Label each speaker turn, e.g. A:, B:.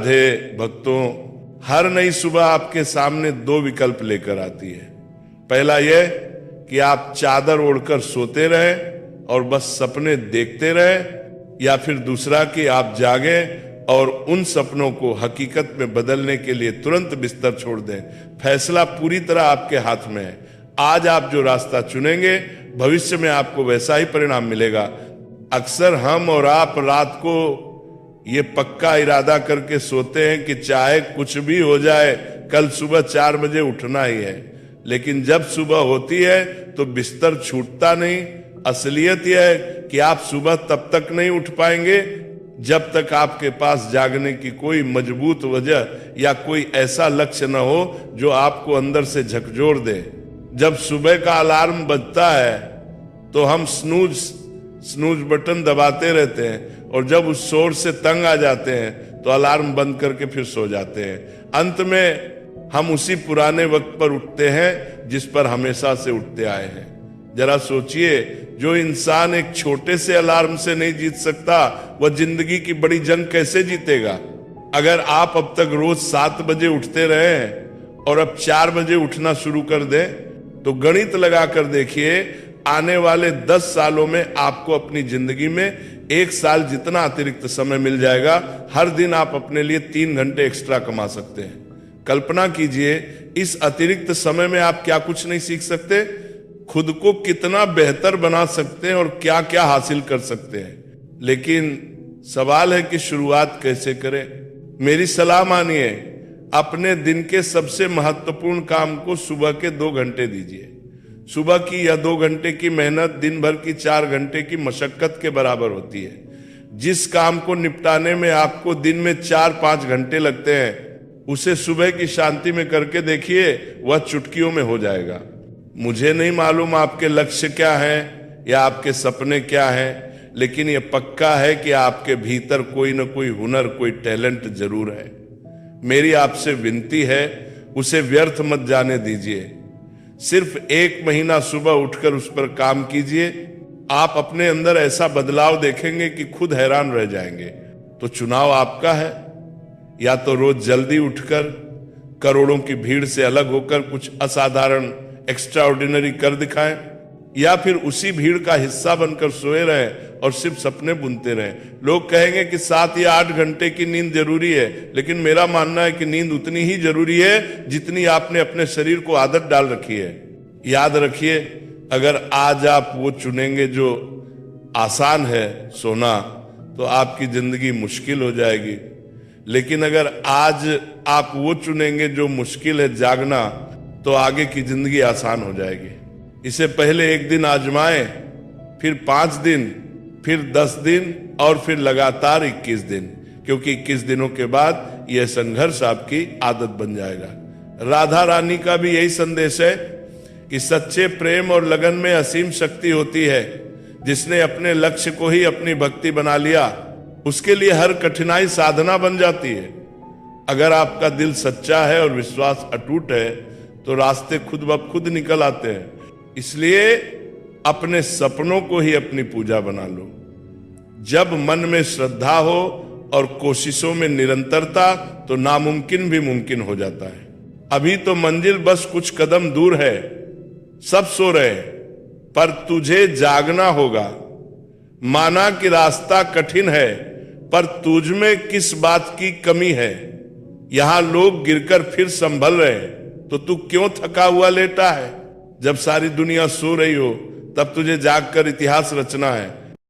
A: राधे भक्तों, हर नई सुबह आपके सामने दो विकल्प लेकर आती है। पहला यह कि आप चादर ओढ़कर सोते रहे और बस सपने देखते रहे, या फिर दूसरा कि आप जागे और उन सपनों को हकीकत में बदलने के लिए तुरंत बिस्तर छोड़ दें। फैसला पूरी तरह आपके हाथ में है। आज आप जो रास्ता चुनेंगे, भविष्य में आपको वैसा ही परिणाम मिलेगा। अक्सर हम और आप रात को ये पक्का इरादा करके सोते हैं कि चाहे कुछ भी हो जाए, कल सुबह 4 बजे उठना ही है। लेकिन जब सुबह होती है तो बिस्तर छूटता नहीं। असलियत यह है कि आप सुबह तब तक नहीं उठ पाएंगे जब तक आपके पास जागने की कोई मजबूत वजह या कोई ऐसा लक्ष्य न हो जो आपको अंदर से झकझोर दे। जब सुबह का अलार्म बजता है तो हम स्नूज बटन दबाते रहते हैं, और जब उस शोर से तंग आ जाते हैं तो अलार्म बंद करके फिर सो जाते हैं। अंत में हम उसी पुराने वक्त पर उठते हैं जिस पर हमेशा से उठते आए हैं। जरा सोचिए, जो इंसान एक छोटे से अलार्म से नहीं जीत सकता, वह जिंदगी की बड़ी जंग कैसे जीतेगा। अगर आप अब तक रोज 7 बजे उठते रहे और अब 4 बजे उठना शुरू कर दें, तो गणित लगा कर देखिए, आने वाले 10 सालों में आपको अपनी जिंदगी में 1 साल जितना अतिरिक्त समय मिल जाएगा। हर दिन आप अपने लिए 3 घंटे एक्स्ट्रा कमा सकते हैं। कल्पना कीजिए, इस अतिरिक्त समय में आप क्या कुछ नहीं सीख सकते, खुद को कितना बेहतर बना सकते हैं और क्या क्या हासिल कर सकते हैं। लेकिन सवाल है कि शुरुआत कैसे करें। मेरी सलाह मानिए, अपने दिन के सबसे महत्वपूर्ण काम को सुबह के 2 घंटे दीजिए। सुबह की यह 2 घंटे की मेहनत दिन भर की 4 घंटे की मशक्कत के बराबर होती है। जिस काम को निपटाने में आपको दिन में 4-5 घंटे लगते हैं, उसे सुबह की शांति में करके देखिए, वह चुटकियों में हो जाएगा। मुझे नहीं मालूम आपके लक्ष्य क्या हैं या आपके सपने क्या हैं, लेकिन यह पक्का है कि आपके भीतर कोई न कोई हुनर, कोई टैलेंट जरूर है। मेरी आपसे विनती है, उसे व्यर्थ मत जाने दीजिए। सिर्फ 1 महीना सुबह उठकर उस पर काम कीजिए। आप अपने अंदर ऐसा बदलाव देखेंगे कि खुद हैरान रह जाएंगे। तो चुनाव आपका है, या तो रोज जल्दी उठकर करोड़ों की भीड़ से अलग होकर कुछ असाधारण एक्स्ट्राऑर्डिनरी कर दिखाएं, या फिर उसी भीड़ का हिस्सा बनकर सोए रहें और सिर्फ सपने बुनते रहें। लोग कहेंगे कि 7 या 8 घंटे की नींद जरूरी है, लेकिन मेरा मानना है कि नींद उतनी ही जरूरी है जितनी आपने अपने शरीर को आदत डाल रखी है। याद रखिए, अगर आज आप वो चुनेंगे जो आसान है सोना, तो आपकी जिंदगी मुश्किल हो जाएगी। लेकिन अगर आज आप वो चुनेंगे जो मुश्किल है जागना, तो आगे की जिंदगी आसान हो जाएगी। इसे पहले 1 दिन आजमाएं, फिर 5 दिन, फिर 10 दिन और फिर लगातार 21 दिन, क्योंकि 21 दिनों के बाद यह संघर्ष आपकी आदत बन जाएगा। राधा रानी का भी यही संदेश है कि सच्चे प्रेम और लगन में असीम शक्ति होती है। जिसने अपने लक्ष्य को ही अपनी भक्ति बना लिया, उसके लिए हर कठिनाई साधना बन जाती है। अगर आपका दिल सच्चा है और विश्वास अटूट है, तो रास्ते खुद ब खुद निकल आते हैं। इसलिए अपने सपनों को ही अपनी पूजा बना लो। जब मन में श्रद्धा हो और कोशिशों में निरंतरता, तो नामुमकिन भी मुमकिन हो जाता है। अभी तो मंजिल बस कुछ कदम दूर है, सब सो रहे हैं, पर तुझे जागना होगा। माना कि रास्ता कठिन है, पर तुझ में किस बात की कमी है। यहां लोग गिरकर फिर संभल रहे हैं, तो तू क्यों थका हुआ लेटा है। जब सारी दुनिया सो रही हो, तब तुझे जागकर इतिहास रचना है।